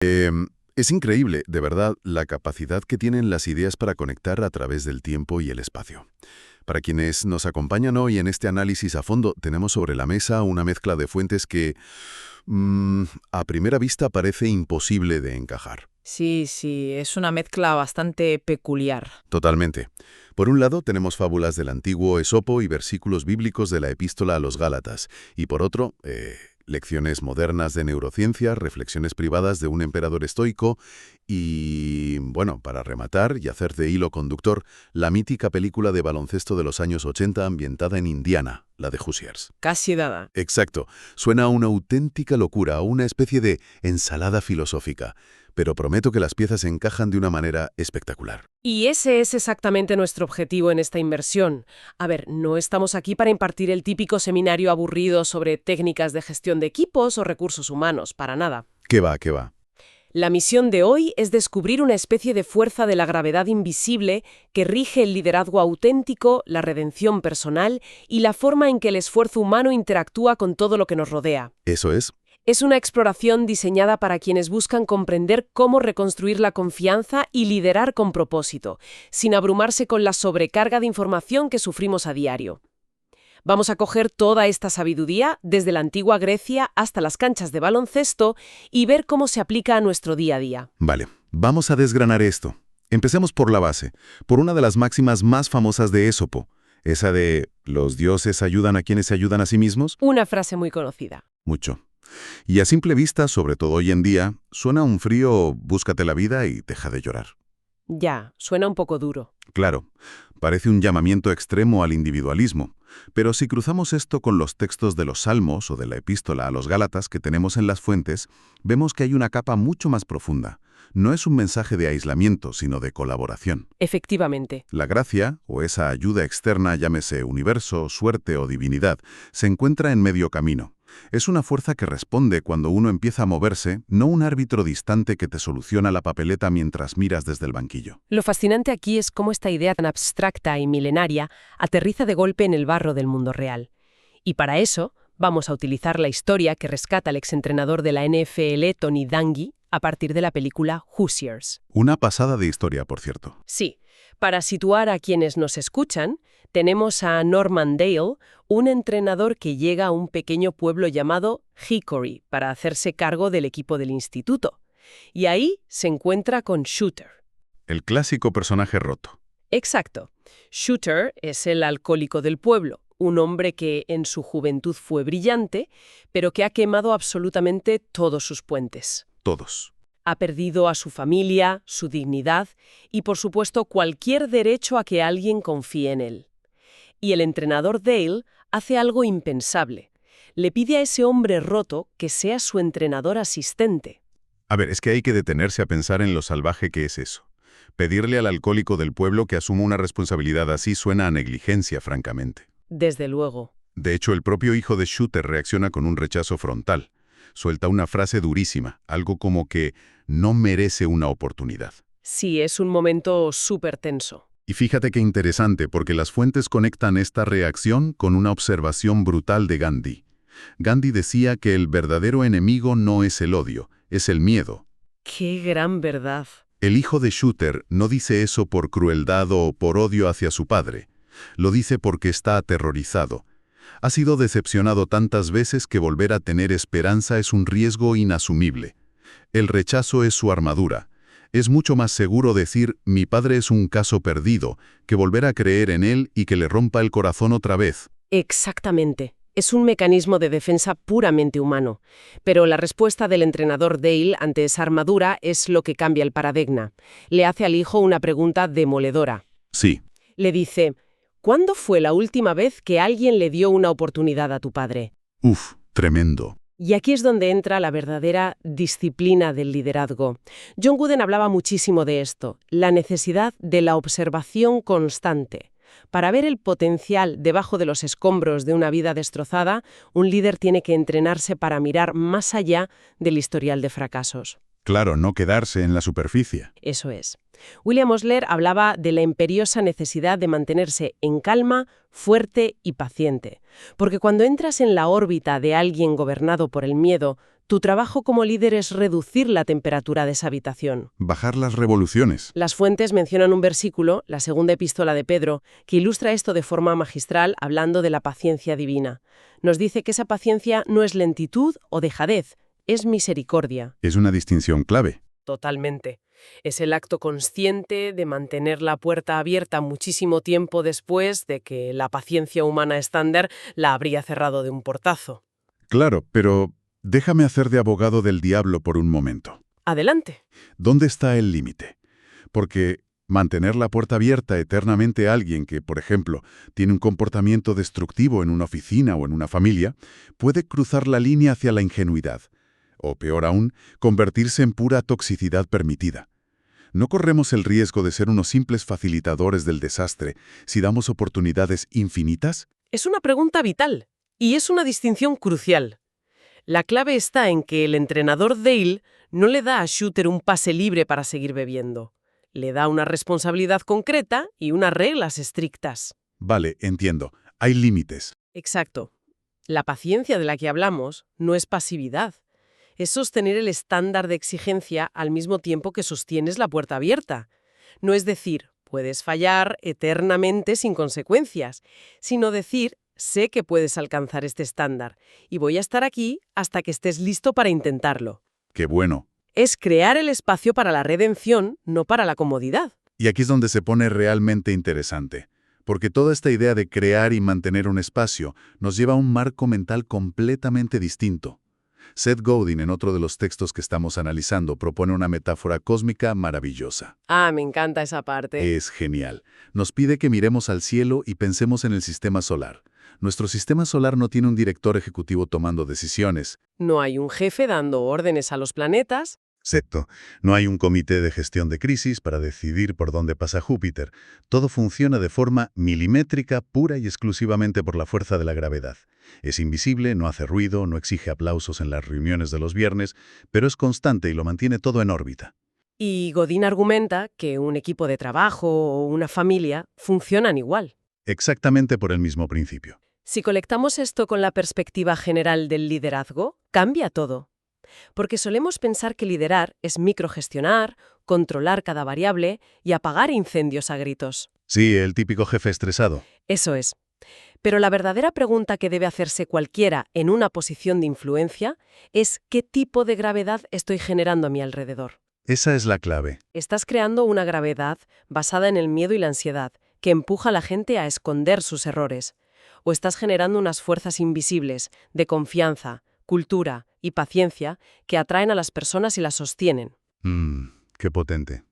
Es increíble, de verdad, la capacidad que tienen las ideas para conectar a través del tiempo y el espacio. Para quienes nos acompañan hoy en este análisis a fondo, tenemos sobre la mesa una mezcla de fuentes que, a primera vista, parece imposible de encajar. Sí, sí, es una mezcla bastante peculiar. Totalmente. Por un lado, tenemos fábulas del antiguo Esopo y versículos bíblicos de la Epístola a los Gálatas, y por otro, lecciones modernas de neurociencia, reflexiones privadas de un emperador estoico y, bueno, para rematar y hacer de hilo conductor, la mítica película de baloncesto de los años 80 ambientada en Indiana, la de Hoosiers. Casi dada. Exacto. Suena a una auténtica locura, a una especie de ensalada filosófica, pero prometo que las piezas encajan de una manera espectacular. Y ese es exactamente nuestro objetivo en esta inmersión. A ver, no estamos aquí para impartir el típico seminario aburrido sobre técnicas de gestión de equipos o recursos humanos, para nada. ¿Qué va, qué va? La misión de hoy es descubrir una especie de fuerza de la gravedad invisible que rige el liderazgo auténtico, la redención personal y la forma en que el esfuerzo humano interactúa con todo lo que nos rodea. Eso es. Es una exploración diseñada para quienes buscan comprender cómo reconstruir la confianza y liderar con propósito, sin abrumarse con la sobrecarga de información que sufrimos a diario. Vamos a coger toda esta sabiduría, desde la antigua Grecia hasta las canchas de baloncesto, y ver cómo se aplica a nuestro día a día. Vale, vamos a desgranar esto. Empecemos por la base, por una de las máximas más famosas de Ésopo, esa de «¿Los dioses ayudan a quienes se ayudan a sí mismos?» Una frase muy conocida. Mucho. Y a simple vista, sobre todo hoy en día, suena un frío «búscate la vida y deja de llorar». Ya, suena un poco duro. Claro, parece un llamamiento extremo al individualismo, pero si cruzamos esto con los textos de los Salmos o de la Epístola a los Gálatas que tenemos en las fuentes, vemos que hay una capa mucho más profunda. No es un mensaje de aislamiento, sino de colaboración. Efectivamente. La gracia, o esa ayuda externa, llámese universo, suerte o divinidad, se encuentra en medio camino. Es una fuerza que responde cuando uno empieza a moverse, no un árbitro distante que te soluciona la papeleta mientras miras desde el banquillo. Lo fascinante aquí es cómo esta idea tan abstracta y milenaria aterriza de golpe en el barro del mundo real. Y para eso vamos a utilizar la historia que rescata el exentrenador de la NFL, Tony Dungy, a partir de la película Hoosiers. Una pasada de historia, por cierto. Sí, para situar a quienes nos escuchan, tenemos a Norman Dale, un entrenador que llega a un pequeño pueblo llamado Hickory para hacerse cargo del equipo del instituto. Y ahí se encuentra con Shooter. El clásico personaje roto. Exacto. Shooter es el alcohólico del pueblo, un hombre que en su juventud fue brillante, pero que ha quemado absolutamente todos sus puentes. Todos. Ha perdido a su familia, su dignidad y, por supuesto, cualquier derecho a que alguien confíe en él. Y el entrenador Dale hace algo impensable. Le pide a ese hombre roto que sea su entrenador asistente. A ver, es que hay que detenerse a pensar en lo salvaje que es eso. Pedirle al alcohólico del pueblo que asuma una responsabilidad así suena a negligencia, francamente. Desde luego. De hecho, el propio hijo de Shooter reacciona con un rechazo frontal. Suelta una frase durísima, algo como que no merece una oportunidad. Sí, es un momento súper tenso. Y fíjate qué interesante, porque las fuentes conectan esta reacción con una observación brutal de Gandhi. Gandhi decía que el verdadero enemigo no es el odio, es el miedo. ¡Qué gran verdad! El hijo de Shooter no dice eso por crueldad o por odio hacia su padre. Lo dice porque está aterrorizado. Ha sido decepcionado tantas veces que volver a tener esperanza es un riesgo inasumible. El rechazo es su armadura. Es mucho más seguro decir, mi padre es un caso perdido, que volver a creer en él y que le rompa el corazón otra vez. Exactamente. Es un mecanismo de defensa puramente humano. Pero la respuesta del entrenador Dale ante esa armadura es lo que cambia el paradigma. Le hace al hijo una pregunta demoledora. Sí. Le dice, ¿cuándo fue la última vez que alguien le dio una oportunidad a tu padre? Uf, tremendo. Y aquí es donde entra la verdadera disciplina del liderazgo. John Wooden hablaba muchísimo de esto, la necesidad de la observación constante. Para ver el potencial debajo de los escombros de una vida destrozada, un líder tiene que entrenarse para mirar más allá del historial de fracasos. Claro, no quedarse en la superficie. Eso es. William Osler hablaba de la imperiosa necesidad de mantenerse en calma, fuerte y paciente. Porque cuando entras en la órbita de alguien gobernado por el miedo, Tu trabajo como líder es reducir la temperatura de esa habitación. Bajar las revoluciones. Las fuentes mencionan un versículo, la segunda epístola de Pedro, que ilustra esto de forma magistral hablando de la paciencia divina. Nos dice que esa paciencia no es lentitud o dejadez, es misericordia. Es una distinción clave. Totalmente. Es el acto consciente de mantener la puerta abierta muchísimo tiempo después de que la paciencia humana estándar la habría cerrado de un portazo. Claro, pero déjame hacer de abogado del diablo por un momento. Adelante. ¿Dónde está el límite? Porque mantener la puerta abierta eternamente a alguien que, por ejemplo, tiene un comportamiento destructivo en una oficina o en una familia, puede cruzar la línea hacia la ingenuidad. O peor aún, convertirse en pura toxicidad permitida. ¿No corremos el riesgo de ser unos simples facilitadores del desastre si damos oportunidades infinitas? Es una pregunta vital y es una distinción crucial. La clave está en que el entrenador Dale no le da a Shooter un pase libre para seguir bebiendo. Le da una responsabilidad concreta y unas reglas estrictas. Vale, entiendo. Hay límites. Exacto. La paciencia de la que hablamos no es pasividad. Es sostener el estándar de exigencia al mismo tiempo que sostienes la puerta abierta. No es decir, puedes fallar eternamente sin consecuencias, sino decir, sé que puedes alcanzar este estándar y voy a estar aquí hasta que estés listo para intentarlo. ¡Qué bueno! Es crear el espacio para la redención, no para la comodidad. Y aquí es donde se pone realmente interesante, porque toda esta idea de crear y mantener un espacio nos lleva a un marco mental completamente distinto. Seth Godin, en otro de los textos que estamos analizando, propone una metáfora cósmica maravillosa. Ah, me encanta esa parte. Es genial. Nos pide que miremos al cielo y pensemos en el sistema solar. Nuestro sistema solar no tiene un director ejecutivo tomando decisiones. No hay un jefe dando órdenes a los planetas. Exacto. No hay un comité de gestión de crisis para decidir por dónde pasa Júpiter. Todo funciona de forma milimétrica, pura y exclusivamente por la fuerza de la gravedad. Es invisible, no hace ruido, no exige aplausos en las reuniones de los viernes, pero es constante y lo mantiene todo en órbita. Y Godin argumenta que un equipo de trabajo o una familia funcionan igual. Exactamente por el mismo principio. Si colectamos esto con la perspectiva general del liderazgo, cambia todo. Porque solemos pensar que liderar es microgestionar, controlar cada variable y apagar incendios a gritos. Sí, el típico jefe estresado. Eso es. Pero la verdadera pregunta que debe hacerse cualquiera en una posición de influencia es ¿qué tipo de gravedad estoy generando a mi alrededor? Esa es la clave. Estás creando una gravedad basada en el miedo y la ansiedad, que empuja a la gente a esconder sus errores. O estás generando unas fuerzas invisibles de confianza, cultura y paciencia que atraen a las personas y las sostienen. Qué potente.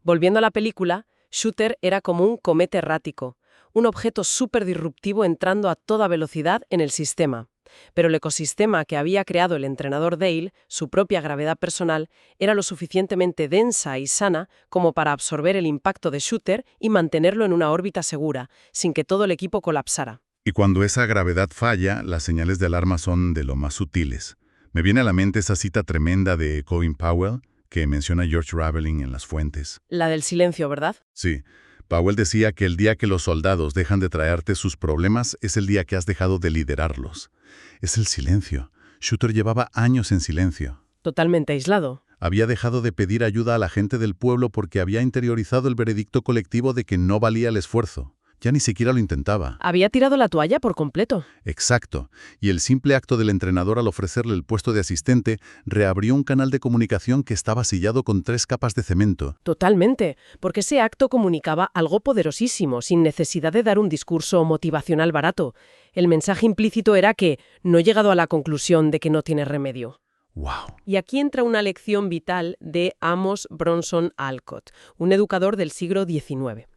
Volviendo a la película, Shooter era como un cometa errático, un objeto súper disruptivo entrando a toda velocidad en el sistema. Pero el ecosistema que había creado el entrenador Dale, su propia gravedad personal, era lo suficientemente densa y sana como para absorber el impacto de Shooter y mantenerlo en una órbita segura, sin que todo el equipo colapsara. Y cuando esa gravedad falla, las señales de alarma son de lo más sutiles. Me viene a la mente esa cita tremenda de Colin Powell, que menciona George Raveling en Las Fuentes. La del silencio, ¿verdad? Sí. Powell decía que el día que los soldados dejan de traerte sus problemas es el día que has dejado de liderarlos. Es el silencio. Shooter llevaba años en silencio. Totalmente aislado. Había dejado de pedir ayuda a la gente del pueblo porque había interiorizado el veredicto colectivo de que no valía el esfuerzo. Ya ni siquiera lo intentaba. Había tirado la toalla por completo. Exacto. Y el simple acto del entrenador al ofrecerle el puesto de asistente reabrió un canal de comunicación que estaba sellado con 3 capas de cemento. Totalmente, porque ese acto comunicaba algo poderosísimo, sin necesidad de dar un discurso motivacional barato. El mensaje implícito era que no he llegado a la conclusión de que no tiene remedio. ¡Wow! Y aquí entra una lección vital de Amos Bronson Alcott, un educador del siglo XIX.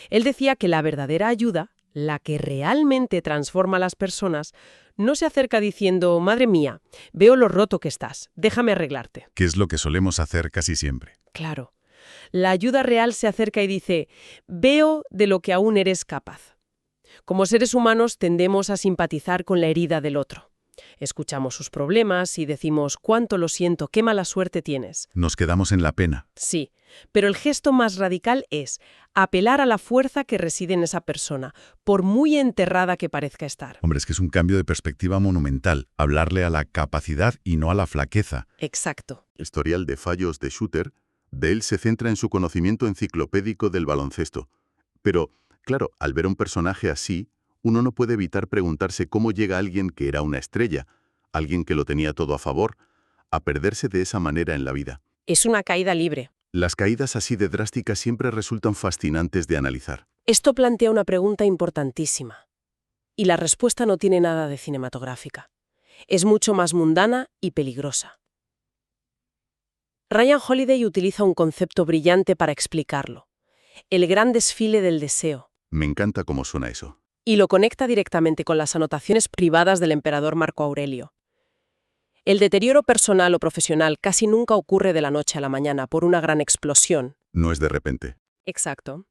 Él decía que la verdadera ayuda, la que realmente transforma a las personas, no se acerca diciendo, madre mía, veo lo roto que estás, déjame arreglarte. Que es lo que solemos hacer casi siempre. Claro. La ayuda real se acerca y dice, veo de lo que aún eres capaz. Como seres humanos tendemos a simpatizar con la herida del otro. Escuchamos sus problemas y decimos, cuánto lo siento, qué mala suerte tienes. Nos quedamos en la pena. Sí, pero el gesto más radical es apelar a la fuerza que reside en esa persona, por muy enterrada que parezca estar. Hombre, es que es un cambio de perspectiva monumental, hablarle a la capacidad y no a la flaqueza. Exacto. Historial de fallos de Shooter, Dale se centra en su conocimiento enciclopédico del baloncesto. Pero, claro, al ver a un personaje así, uno no puede evitar preguntarse cómo llega alguien que era una estrella, alguien que lo tenía todo a favor, a perderse de esa manera en la vida. Es una caída libre. Las caídas así de drásticas siempre resultan fascinantes de analizar. Esto plantea una pregunta importantísima. Y la respuesta no tiene nada de cinematográfica. Es mucho más mundana y peligrosa. Ryan Holiday utiliza un concepto brillante para explicarlo. El gran desfile del deseo. Me encanta cómo suena eso. Y lo conecta directamente con las anotaciones privadas del emperador Marco Aurelio. El deterioro personal o profesional casi nunca ocurre de la noche a la mañana por una gran explosión. No es de repente. Exacto.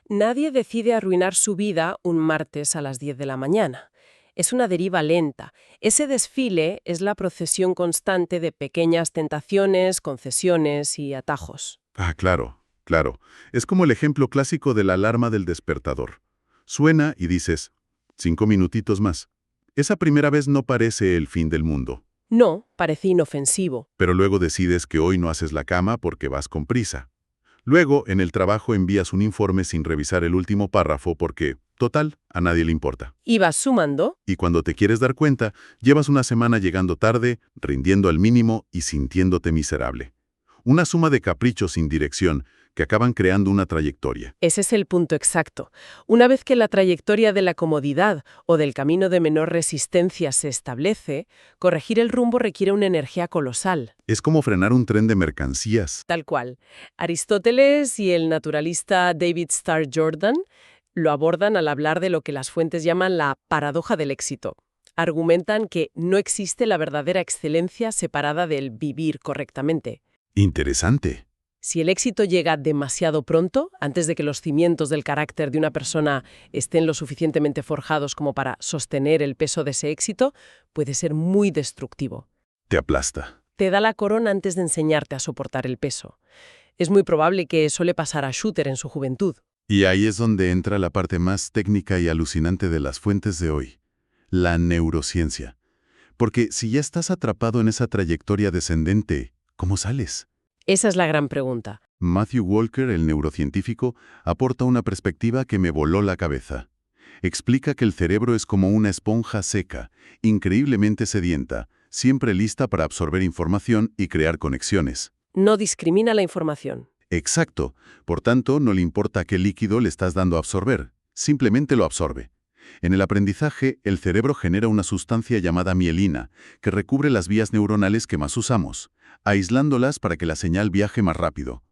Nadie decide arruinar su vida un martes a las 10 de la mañana. Es una deriva lenta. Ese desfile es la procesión constante de pequeñas tentaciones, concesiones y atajos. Ah, claro, claro. Es como el ejemplo clásico de la alarma del despertador. Suena y dices, 5 minutitos más. Esa primera vez no parece el fin del mundo. No, parece inofensivo. Pero luego decides que hoy no haces la cama porque vas con prisa. Luego, en el trabajo envías un informe sin revisar el último párrafo porque, total, a nadie le importa. Y vas sumando. Y cuando te quieres dar cuenta, llevas una semana llegando tarde, rindiendo al mínimo y sintiéndote miserable. Una suma de caprichos sin dirección que acaban creando una trayectoria. Ese es el punto exacto. Una vez que la trayectoria de la comodidad o del camino de menor resistencia se establece, corregir el rumbo requiere una energía colosal. Es como frenar un tren de mercancías. Tal cual. Aristóteles y el naturalista David Starr Jordan lo abordan al hablar de lo que las fuentes llaman la paradoja del éxito. Argumentan que no existe la verdadera excelencia separada del vivir correctamente. Interesante. Si el éxito llega demasiado pronto, antes de que los cimientos del carácter de una persona estén lo suficientemente forjados como para sostener el peso de ese éxito, puede ser muy destructivo. Te aplasta. Te da la corona antes de enseñarte a soportar el peso. Es muy probable que eso le pasara a Shooter en su juventud. Y ahí es donde entra la parte más técnica y alucinante de las fuentes de hoy, la neurociencia. Porque si ya estás atrapado en esa trayectoria descendente, ¿cómo sales? Esa es la gran pregunta. Matthew Walker, el neurocientífico, aporta una perspectiva que me voló la cabeza. Explica que el cerebro es como una esponja seca, increíblemente sedienta, siempre lista para absorber información y crear conexiones. No discrimina la información. Exacto. Por tanto, no le importa qué líquido le estás dando a absorber. Simplemente lo absorbe. En el aprendizaje, el cerebro genera una sustancia llamada mielina, que recubre las vías neuronales que más usamos, aislándolas para que la señal viaje más rápido.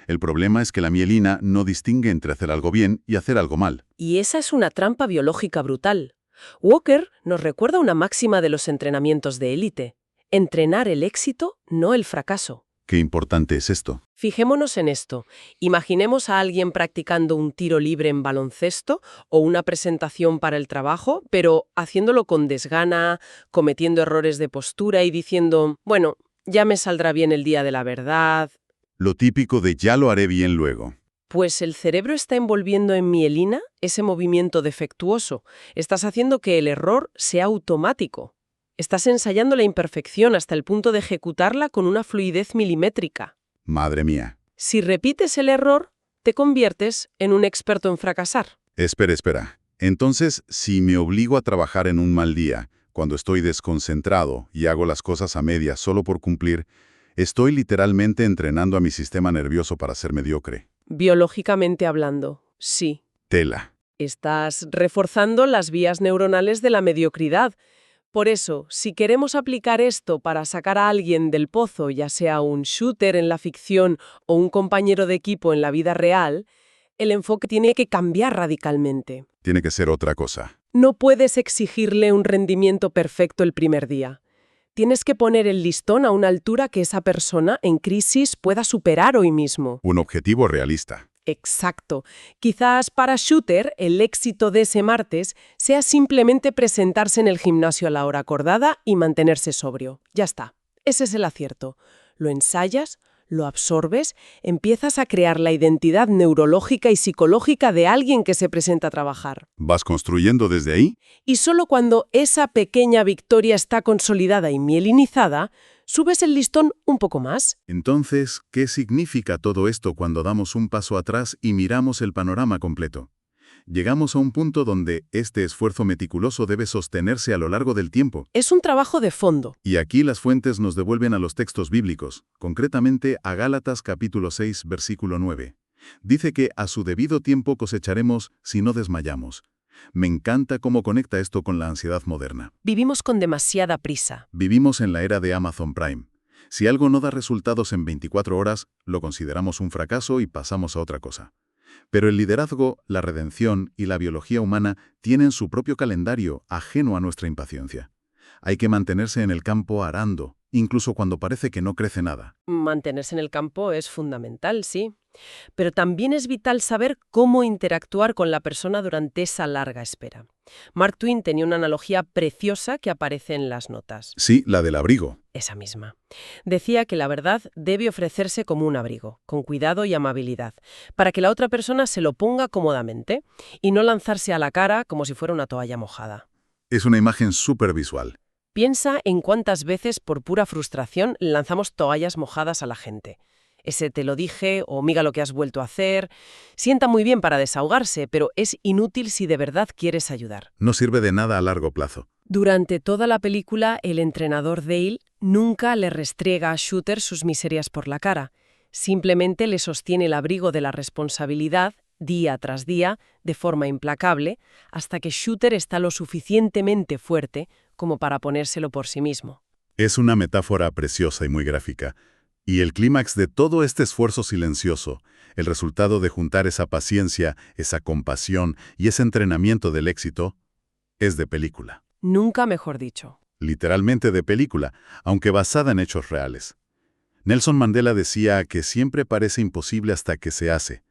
El problema es que la mielina no distingue entre hacer algo bien y hacer algo mal. Y esa es una trampa biológica brutal. Walker nos recuerda una máxima de los entrenamientos de élite. Entrenar el éxito, no el fracaso. Qué importante es esto. Fijémonos en esto. Imaginemos a alguien practicando un tiro libre en baloncesto o una presentación para el trabajo, pero haciéndolo con desgana, cometiendo errores de postura y diciendo, bueno, ya me saldrá bien el día de la verdad. Lo típico de ya lo haré bien luego. Pues el cerebro está envolviendo en mielina ese movimiento defectuoso. Estás haciendo que el error sea automático. Estás ensayando la imperfección hasta el punto de ejecutarla con una fluidez milimétrica. Madre mía. Si repites el error, te conviertes en un experto en fracasar. Espera. Entonces, si me obligo a trabajar en un mal día, cuando estoy desconcentrado y hago las cosas a medias solo por cumplir, estoy literalmente entrenando a mi sistema nervioso para ser mediocre. Biológicamente hablando, sí. Tela. Estás reforzando las vías neuronales de la mediocridad. Por eso, si queremos aplicar esto para sacar a alguien del pozo, ya sea un shooter en la ficción o un compañero de equipo en la vida real, el enfoque tiene que cambiar radicalmente. Tiene que ser otra cosa. No puedes exigirle un rendimiento perfecto el primer día. Tienes que poner el listón a una altura que esa persona en crisis pueda superar hoy mismo. Un objetivo realista. Exacto. Quizás para Shooter el éxito de ese martes sea simplemente presentarse en el gimnasio a la hora acordada y mantenerse sobrio. Ya está. Ese es el acierto. Lo ensayas, lo absorbes, empiezas a crear la identidad neurológica y psicológica de alguien que se presenta a trabajar. ¿Vas construyendo desde ahí? Y solo cuando esa pequeña victoria está consolidada y mielinizada, subes el listón un poco más. Entonces, ¿qué significa todo esto cuando damos un paso atrás y miramos el panorama completo? Llegamos a un punto donde este esfuerzo meticuloso debe sostenerse a lo largo del tiempo. Es un trabajo de fondo. Y aquí las fuentes nos devuelven a los textos bíblicos, concretamente a Gálatas capítulo 6, versículo 9. Dice que a su debido tiempo cosecharemos si no desmayamos. Me encanta cómo conecta esto con la ansiedad moderna. Vivimos con demasiada prisa. Vivimos en la era de Amazon Prime. Si algo no da resultados en 24 horas, lo consideramos un fracaso y pasamos a otra cosa. Pero el liderazgo, la redención y la biología humana tienen su propio calendario ajeno a nuestra impaciencia. Hay que mantenerse en el campo arando, incluso cuando parece que no crece nada. Mantenerse en el campo es fundamental, sí. Pero también es vital saber cómo interactuar con la persona durante esa larga espera. Mark Twain tenía una analogía preciosa que aparece en las notas. Sí, la del abrigo. Esa misma. Decía que la verdad debe ofrecerse como un abrigo, con cuidado y amabilidad, para que la otra persona se lo ponga cómodamente y no lanzarse a la cara como si fuera una toalla mojada. Es una imagen súper visual. Piensa en cuántas veces por pura frustración lanzamos toallas mojadas a la gente. Ese te lo dije o mira lo que has vuelto a hacer. Sienta muy bien para desahogarse, pero es inútil si de verdad quieres ayudar. No sirve de nada a largo plazo. Durante toda la película, el entrenador Dale nunca le restriega a Shooter sus miserias por la cara. Simplemente le sostiene el abrigo de la responsabilidad, día tras día, de forma implacable, hasta que Shooter está lo suficientemente fuerte como para ponérselo por sí mismo. Es una metáfora preciosa y muy gráfica. Y el clímax de todo este esfuerzo silencioso, el resultado de juntar esa paciencia, esa compasión y ese entrenamiento del éxito, es de película. Nunca mejor dicho. Literalmente de película, aunque basada en hechos reales. Nelson Mandela decía que siempre parece imposible hasta que se hace.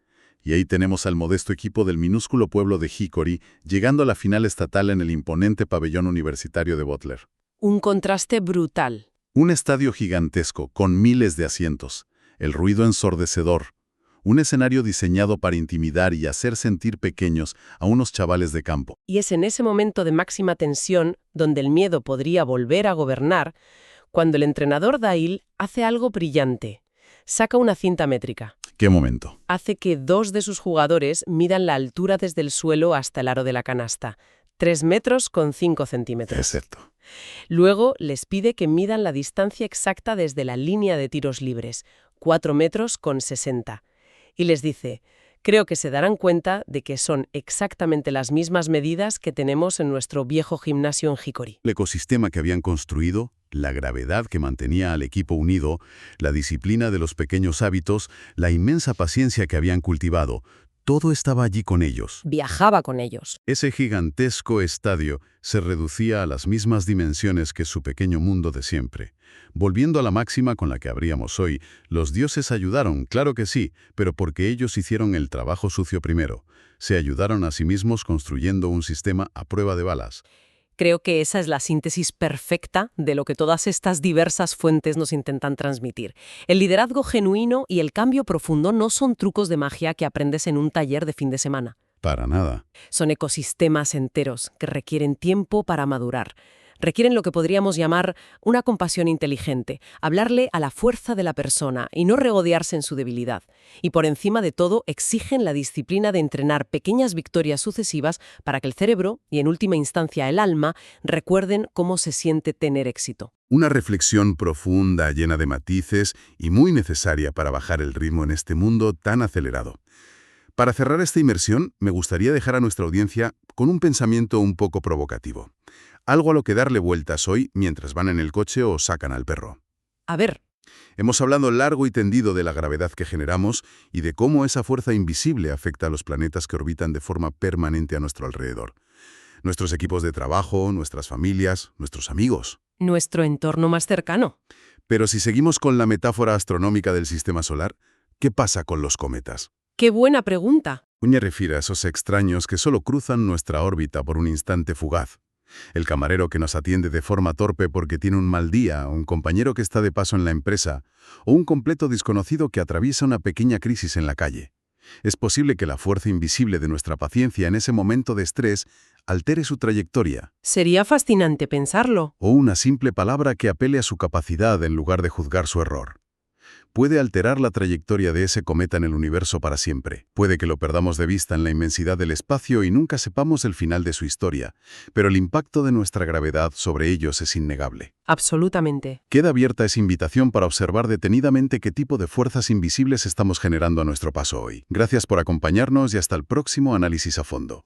Y ahí tenemos al modesto equipo del minúsculo pueblo de Hickory llegando a la final estatal en el imponente pabellón universitario de Butler. Un contraste brutal. Un estadio gigantesco, con miles de asientos, el ruido ensordecedor, un escenario diseñado para intimidar y hacer sentir pequeños a unos chavales de campo. Y es en ese momento de máxima tensión, donde el miedo podría volver a gobernar, cuando el entrenador Dale hace algo brillante. Saca una cinta métrica. ¿Qué momento? Hace que 2 de sus jugadores midan la altura desde el suelo hasta el aro de la canasta. 3 metros con 5 centímetros. Exacto. Luego les pide que midan la distancia exacta desde la línea de tiros libres, 4 metros con 60. Y les dice, creo que se darán cuenta de que son exactamente las mismas medidas que tenemos en nuestro viejo gimnasio en Hickory. El ecosistema que habían construido, la gravedad que mantenía al equipo unido, la disciplina de los pequeños hábitos, la inmensa paciencia que habían cultivado, todo estaba allí con ellos. Viajaba con ellos. Ese gigantesco estadio se reducía a las mismas dimensiones que su pequeño mundo de siempre. Volviendo a la máxima con la que abríamos hoy, los dioses ayudaron, claro que sí, pero porque ellos hicieron el trabajo sucio primero. Se ayudaron a sí mismos construyendo un sistema a prueba de balas. Creo que esa es la síntesis perfecta de lo que todas estas diversas fuentes nos intentan transmitir. El liderazgo genuino y el cambio profundo no son trucos de magia que aprendes en un taller de fin de semana. Para nada. Son ecosistemas enteros que requieren tiempo para madurar. Requieren lo que podríamos llamar una compasión inteligente, hablarle a la fuerza de la persona y no regodearse en su debilidad. Y por encima de todo, exigen la disciplina de entrenar pequeñas victorias sucesivas para que el cerebro, y en última instancia el alma, recuerden cómo se siente tener éxito. Una reflexión profunda, llena de matices y muy necesaria para bajar el ritmo en este mundo tan acelerado. Para cerrar esta inmersión, me gustaría dejar a nuestra audiencia con un pensamiento un poco provocativo. Algo a lo que darle vueltas hoy mientras van en el coche o sacan al perro. A ver. Hemos hablado largo y tendido de la gravedad que generamos y de cómo esa fuerza invisible afecta a los planetas que orbitan de forma permanente a nuestro alrededor. Nuestros equipos de trabajo, nuestras familias, nuestros amigos. Nuestro entorno más cercano. Pero si seguimos con la metáfora astronómica del sistema solar, ¿qué pasa con los cometas? ¡Qué buena pregunta! Me refiero a esos extraños que solo cruzan nuestra órbita por un instante fugaz. El camarero que nos atiende de forma torpe porque tiene un mal día, un compañero que está de paso en la empresa, o un completo desconocido que atraviesa una pequeña crisis en la calle. Es posible que la fuerza invisible de nuestra paciencia en ese momento de estrés altere su trayectoria, Sería fascinante pensarlo. o una simple palabra que apele a su capacidad en lugar de juzgar su error. Puede alterar la trayectoria de ese cometa en el universo para siempre. Puede que lo perdamos de vista en la inmensidad del espacio y nunca sepamos el final de su historia, pero el impacto de nuestra gravedad sobre ellos es innegable. Absolutamente. Queda abierta esa invitación para observar detenidamente qué tipo de fuerzas invisibles estamos generando a nuestro paso hoy. Gracias por acompañarnos y hasta el próximo análisis a fondo.